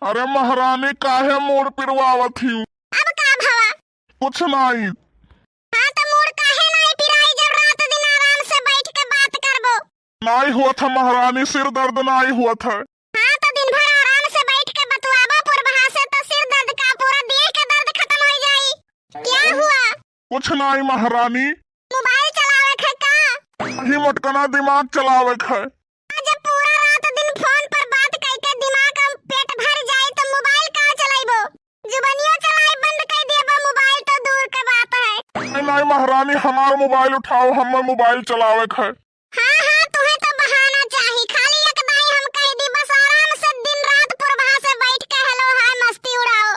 अरे महारानी काहे मूड पिरवावत ही? अब का भवा? कुछ नहीं। हाँ तो मूड काहे नहीं पिराई जब रात दिन आराम से बैठ के बात करबो। नहीं हुआ था महारानी, सिर दर्द नहीं हुआ था। हाँ तो दिन भर आराम से बैठ के बतवाबो पूर्वा से तो सिर दर्द का पूरा देह के दर्द खत्म हो जाई। क्या हुआ? कुछ नहीं महारानी। मोबाइल चलावे है का? ही मटकना दिमाग चलावे है। जब पूरा रात दिन फोन पर बात करके दिमाग में पेट भर जाए तो मोबाइल कहाँ चलाइबो? जुबानियों चलाई बंद कर देबो, मोबाइल तो दूर के बात है। नहीं महारानी, हमार मोबाइल उठाओ, हमें मोबाइल चलावे है। हाँ तुम्हें तो बहाना चाहिए। खाली एक दाई हम कह दी बस आराम से दिन रात पूर्वा से बैठ के हेलो हाय मस्ती उड़ाओ।